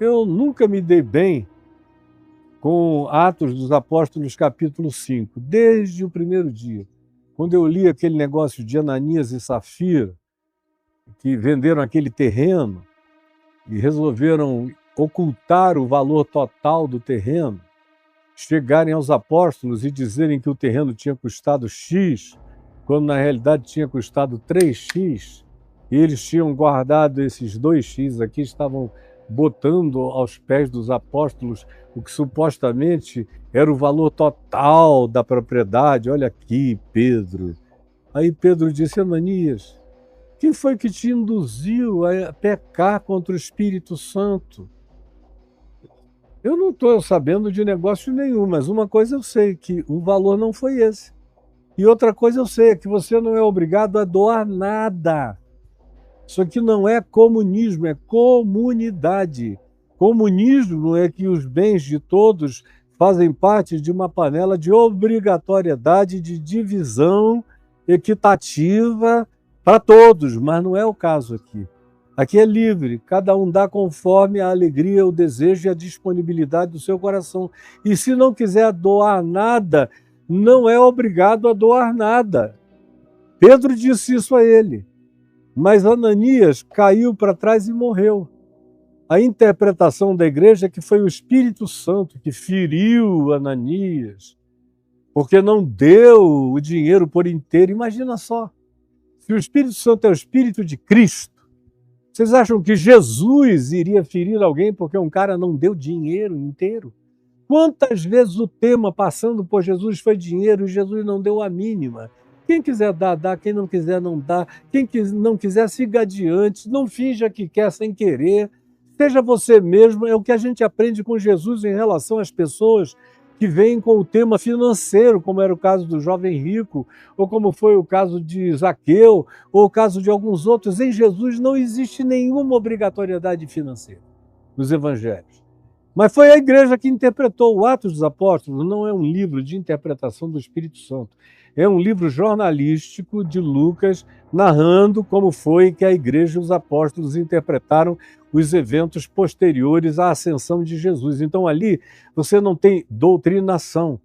Eu nunca me dei bem com Atos dos Apóstolos, capítulo 5, desde o primeiro dia. Quando eu li aquele negócio de Ananias e Safira, que venderam aquele terreno e resolveram ocultar o valor total do terreno, chegarem aos apóstolos e dizerem que o terreno tinha custado X, quando na realidade tinha custado 3x, e eles tinham guardado esses 2x aqui, estavam botando aos pés dos apóstolos o que supostamente era o valor total da propriedade. Olha aqui, Pedro. Aí Pedro disse: Ananias, quem foi que te induziu a pecar contra o Espírito Santo? Eu não estou sabendo de negócio nenhum, mas uma coisa eu sei, que o valor não foi esse. E outra coisa eu sei, é que você não é obrigado a doar nada. Isso aqui não é comunismo, é comunidade. Comunismo é que os bens de todos fazem parte de uma panela de obrigatoriedade, de divisão equitativa para todos, mas não é o caso aqui. Aqui é livre, cada um dá conforme a alegria, o desejo e a disponibilidade do seu coração. E se não quiser doar nada, não é obrigado a doar nada. Pedro disse isso a ele. Mas Ananias caiu para trás e morreu. A interpretação da igreja é que foi o Espírito Santo que feriu Ananias, porque não deu o dinheiro por inteiro. Imagina só, se o Espírito Santo é o Espírito de Cristo, vocês acham que Jesus iria ferir alguém porque um cara não deu dinheiro inteiro? Quantas vezes o tema passando por Jesus foi dinheiro e Jesus não deu a mínima? Quem quiser dar, dá. Quem não quiser, não dá. Quem não quiser, siga adiante. Não finja que quer sem querer. Seja você mesmo. É o que a gente aprende com Jesus em relação às pessoas que vêm com o tema financeiro, como era o caso do jovem rico, ou como foi o caso de Zaqueu, ou o caso de alguns outros. Em Jesus não existe nenhuma obrigatoriedade financeira nos evangelhos. Mas foi a igreja que interpretou. O Atos dos Apóstolos não é um livro de interpretação do Espírito Santo. É um livro jornalístico de Lucas, narrando como foi que a igreja e os apóstolos interpretaram os eventos posteriores à ascensão de Jesus. Então ali você não tem doutrinação,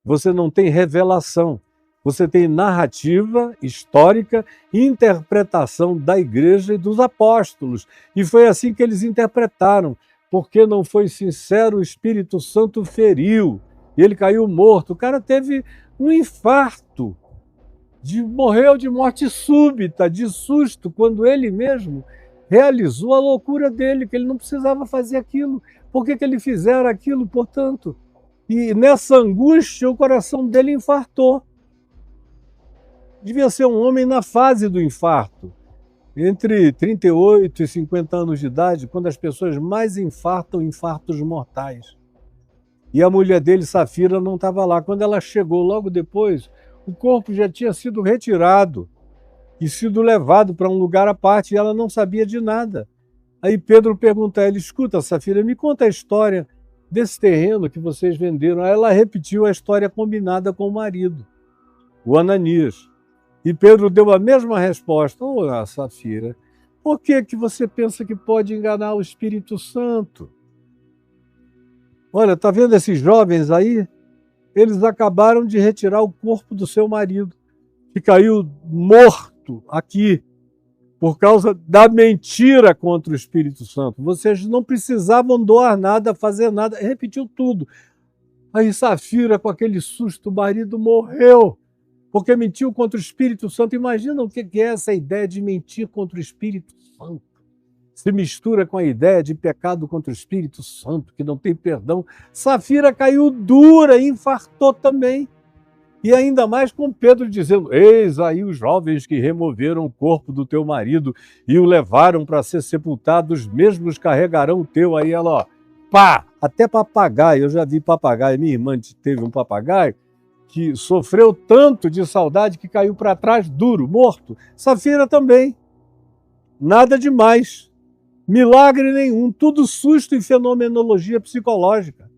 você não tem revelação, você tem narrativa histórica e interpretação da igreja e dos apóstolos. E foi assim que eles interpretaram. Porque não foi sincero, o Espírito Santo feriu, e ele caiu morto. O cara teve um infarto, morreu de morte súbita, de susto, quando ele mesmo realizou a loucura dele, que ele não precisava fazer aquilo. Por que ele fizera aquilo, portanto? E nessa angústia o coração dele infartou. Devia ser um homem na fase do infarto. Entre 38 e 50 anos de idade, quando as pessoas mais infartam, infartos mortais. E a mulher dele, Safira, não estava lá. Quando ela chegou logo depois, o corpo já tinha sido retirado e sido levado para um lugar à parte, e ela não sabia de nada. Aí Pedro pergunta a ela: escuta, Safira, me conta a história desse terreno que vocês venderam. Aí ela repetiu a história combinada com o marido, o Ananias. E Pedro deu a mesma resposta. Safira, por que você pensa que pode enganar o Espírito Santo? Olha, está vendo esses jovens aí? Eles acabaram de retirar o corpo do seu marido, que caiu morto aqui, por causa da mentira contra o Espírito Santo. Vocês não precisavam doar nada, fazer nada. Repetiu tudo. Aí Safira, com aquele susto, o marido morreu, porque mentiu contra o Espírito Santo. Imagina o que é essa ideia de mentir contra o Espírito Santo. Se mistura com a ideia de pecado contra o Espírito Santo, que não tem perdão. Safira caiu dura, infartou também. E ainda mais com Pedro dizendo: eis aí os jovens que removeram o corpo do teu marido e o levaram para ser sepultado, os mesmos carregarão o teu. Aí ela, ó, pá, até papagaio, eu já vi papagaio, minha irmã teve um papagaio, que sofreu tanto de saudade que caiu para trás duro, morto. Safira também. Nada demais. Milagre nenhum. Tudo susto e fenomenologia psicológica.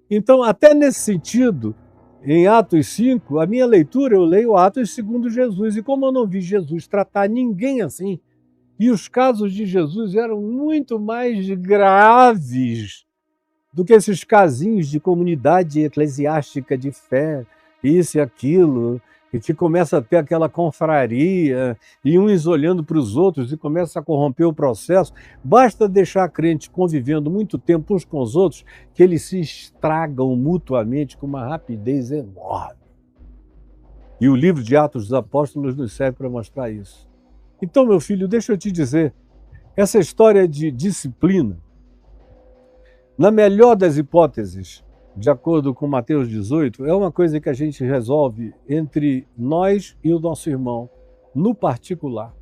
Então, até nesse sentido, em Atos 5, a minha leitura, eu leio Atos segundo Jesus. E como eu não vi Jesus tratar ninguém assim, E os casos de Jesus eram muito mais graves do que esses casinhos de comunidade eclesiástica de fé, isso e aquilo, e que começa a ter aquela confraria, e uns olhando para os outros e começa a corromper o processo. Basta deixar crentes convivendo muito tempo uns com os outros, que eles se estragam mutuamente com uma rapidez enorme. E o livro de Atos dos Apóstolos nos serve para mostrar isso. Então, meu filho, deixa eu te dizer, essa história de disciplina, na melhor das hipóteses, de acordo com Mateus 18, é uma coisa que a gente resolve entre nós e o nosso irmão, no particular.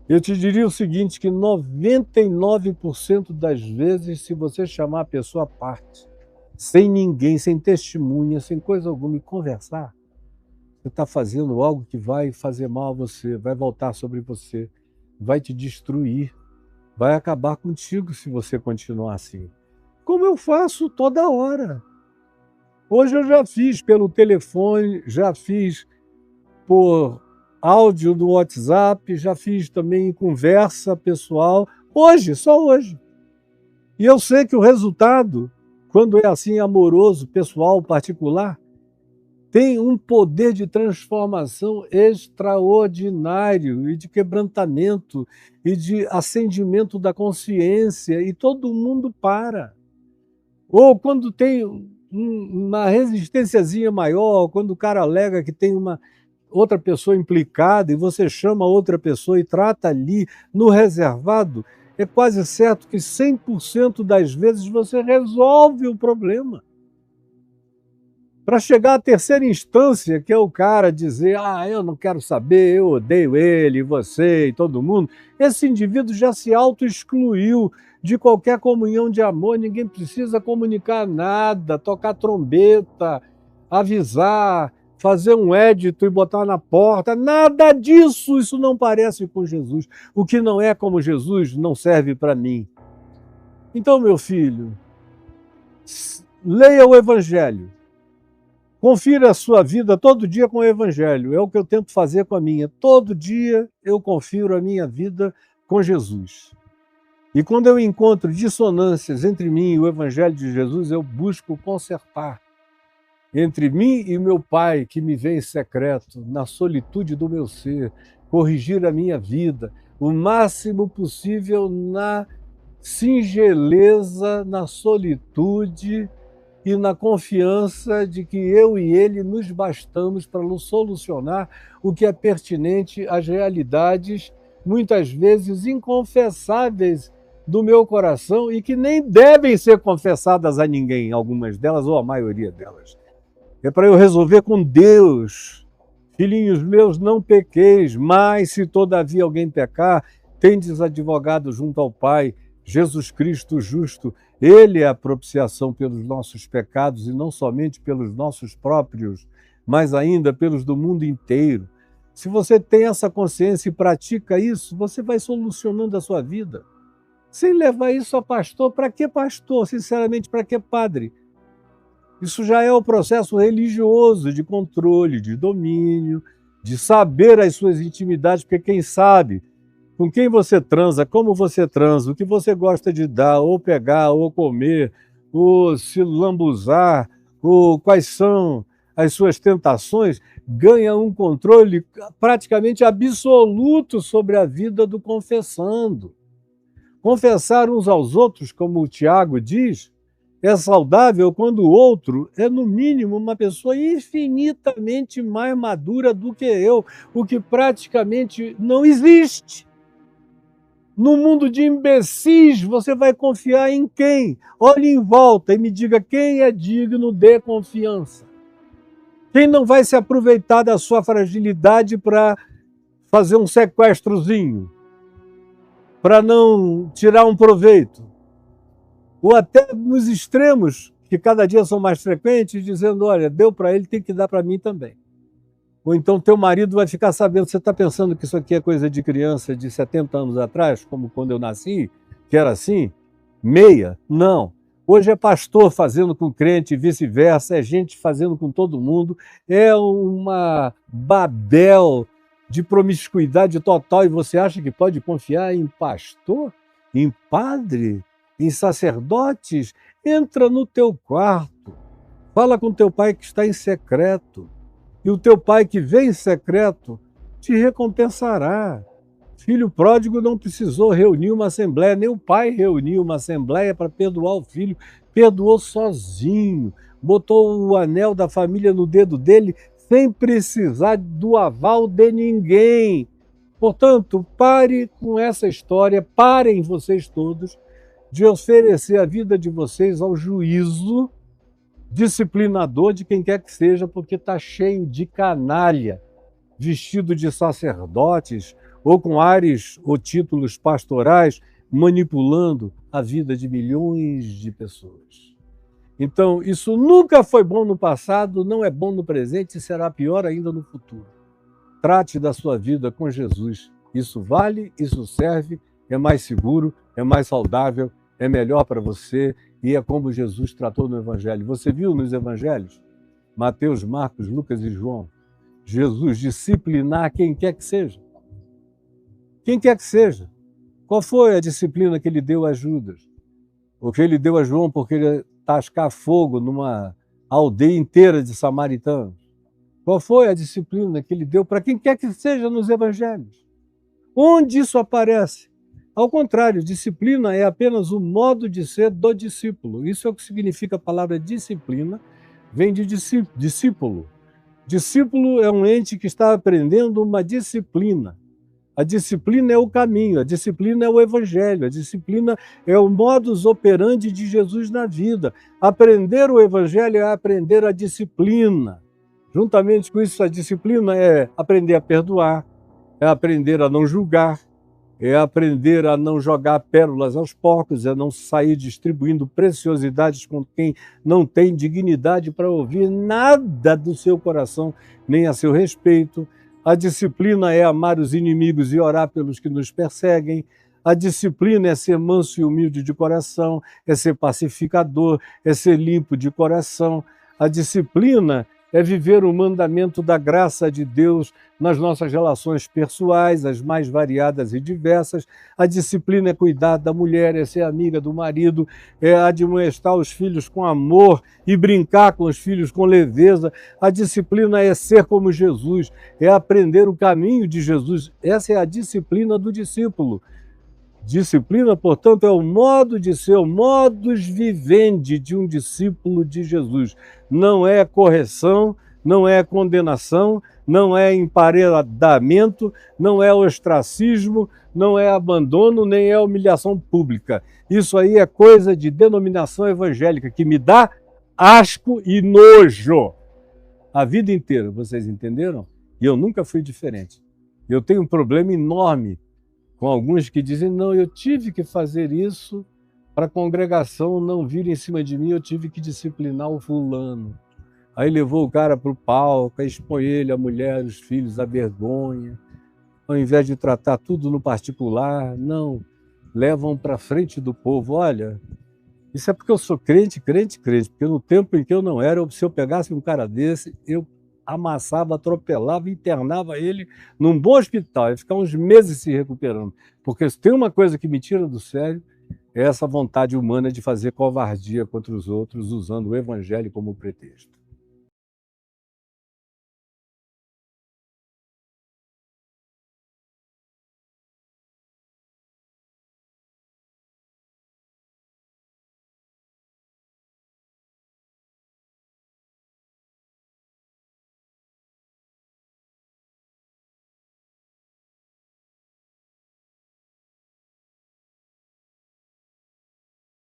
Eu te diria o seguinte, que 99% das vezes, se você chamar a pessoa à parte, sem ninguém, sem testemunha, sem coisa alguma, e conversar, você está fazendo algo que vai fazer mal a você, vai voltar sobre você, vai te destruir, vai acabar contigo se você continuar assim. Como eu faço toda hora. Hoje eu já fiz pelo telefone, já fiz por áudio do WhatsApp, já fiz também em conversa pessoal, hoje, só hoje. E eu sei que o resultado, quando é assim amoroso, pessoal, particular, tem um poder de transformação extraordinário e de quebrantamento e de acendimento da consciência, e todo mundo para. Ou quando tem uma resistênciazinha maior, quando o cara alega que tem uma outra pessoa implicada e você chama outra pessoa e trata ali no reservado, é quase certo que 100% das vezes você resolve o problema. Para chegar à terceira instância, que é o cara dizer, eu não quero saber, eu odeio ele, você e todo mundo, esse indivíduo já se auto-excluiu de qualquer comunhão de amor, ninguém precisa comunicar nada, tocar trombeta, avisar, fazer um édito e botar na porta, nada disso, isso não parece com Jesus. O que não é como Jesus não serve para mim. Então, meu filho, leia o Evangelho. Confira a sua vida todo dia com o Evangelho. É o que eu tento fazer com a minha. Todo dia eu confiro a minha vida com Jesus. E quando eu encontro dissonâncias entre mim e o Evangelho de Jesus, eu busco consertar entre mim e meu Pai, que me vê em secreto, na solitude do meu ser, corrigir a minha vida, o máximo possível na singeleza, na solitude e na confiança de que eu e ele nos bastamos para solucionar o que é pertinente às realidades, muitas vezes inconfessáveis do meu coração e que nem devem ser confessadas a ninguém, algumas delas ou a maioria delas. É para eu resolver com Deus. Filhinhos meus, não pequeis, mas se todavia alguém pecar, tendes advogado junto ao Pai, Jesus Cristo justo. Ele é a propiciação pelos nossos pecados e não somente pelos nossos próprios, mas ainda pelos do mundo inteiro. Se você tem essa consciência e pratica isso, você vai solucionando a sua vida. Sem levar isso a pastor, para que pastor? Sinceramente, para que padre? Isso já é o processo religioso de controle, de domínio, de saber as suas intimidades, porque quem sabe com quem você transa, como você transa, o que você gosta de dar, ou pegar, ou comer, ou se lambuzar, ou quais são as suas tentações, ganha um controle praticamente absoluto sobre a vida do confessando. Confessar uns aos outros, como o Tiago diz, é saudável quando o outro é, no mínimo, uma pessoa infinitamente mais madura do que eu, o que praticamente não existe. No mundo de imbecis, você vai confiar em quem? Olhe em volta e me diga quem é digno de confiança. Quem não vai se aproveitar da sua fragilidade para fazer um sequestrozinho, para não tirar um proveito? Ou até nos extremos, que cada dia são mais frequentes, dizendo, olha, deu para ele, tem que dar para mim também. Ou então teu marido vai ficar sabendo, você está pensando que isso aqui é coisa de criança de 70 anos atrás, como quando eu nasci, que era assim? Meia? Não. Hoje é pastor fazendo com crente e vice-versa, é gente fazendo com todo mundo, é uma Babel de promiscuidade total e você acha que pode confiar em pastor, em padre, em sacerdotes? Entra no teu quarto, fala com teu pai que está em secreto, e o teu pai que vem em secreto te recompensará. Filho pródigo não precisou reunir uma assembleia, nem o pai reuniu uma assembleia para perdoar o filho, perdoou sozinho, botou o anel da família no dedo dele, sem precisar do aval de ninguém. Portanto, pare com essa história, parem vocês todos de oferecer a vida de vocês ao juízo disciplinador de quem quer que seja, porque está cheio de canalha, vestido de sacerdotes ou com ares ou títulos pastorais, manipulando a vida de milhões de pessoas. Então, isso nunca foi bom no passado, não é bom no presente e será pior ainda no futuro. Trate da sua vida com Jesus. Isso vale, isso serve, é mais seguro, é mais saudável, é melhor para você e é como Jesus tratou no Evangelho. Você viu nos Evangelhos? Mateus, Marcos, Lucas e João. Jesus disciplinar quem quer que seja. Quem quer que seja. Qual foi a disciplina que ele deu a Judas? O que ele deu a João porque ele tascar fogo numa aldeia inteira de samaritanos? Qual foi a disciplina que ele deu para quem quer que seja nos evangelhos? Onde isso aparece? Ao contrário, disciplina é apenas o modo de ser do discípulo. Isso é o que significa a palavra disciplina, vem de discípulo. Discípulo é um ente que está aprendendo uma disciplina. A disciplina é o caminho, a disciplina é o evangelho, a disciplina é o modus operandi de Jesus na vida. Aprender o evangelho é aprender a disciplina. Juntamente com isso, a disciplina é aprender a perdoar, é aprender a não julgar, é aprender a não jogar pérolas aos porcos, é não sair distribuindo preciosidades com quem não tem dignidade para ouvir nada do seu coração, nem a seu respeito. A disciplina é amar os inimigos e orar pelos que nos perseguem. A disciplina é ser manso e humilde de coração, é ser pacificador, é ser limpo de coração. A disciplina é viver o mandamento da graça de Deus nas nossas relações pessoais, as mais variadas e diversas. A disciplina é cuidar da mulher, é ser amiga do marido, é admoestar os filhos com amor e brincar com os filhos com leveza. A disciplina é ser como Jesus, é aprender o caminho de Jesus. Essa é a disciplina do discípulo. Disciplina, portanto, é o modo de ser, o modus vivendi de um discípulo de Jesus. Não é correção, não é condenação, não é emparedamento, não é ostracismo, não é abandono, nem é humilhação pública. Isso aí é coisa de denominação evangélica, que me dá asco e nojo. A vida inteira, vocês entenderam? E eu nunca fui diferente. Eu tenho um problema enorme com alguns que dizem, não, eu tive que fazer isso para a congregação não vir em cima de mim, eu tive que disciplinar o fulano. Aí levou o cara para o palco, aí expõe ele, a mulher, os filhos, a vergonha. Ao invés de tratar tudo no particular, não, levam para frente do povo. Olha, isso é porque eu sou crente, porque no tempo em que eu não era, se eu pegasse um cara desse, eu amassava, atropelava, internava ele num bom hospital, ia ficar uns meses se recuperando. Porque se tem uma coisa que me tira do sério, é essa vontade humana de fazer covardia contra os outros, usando o evangelho como pretexto.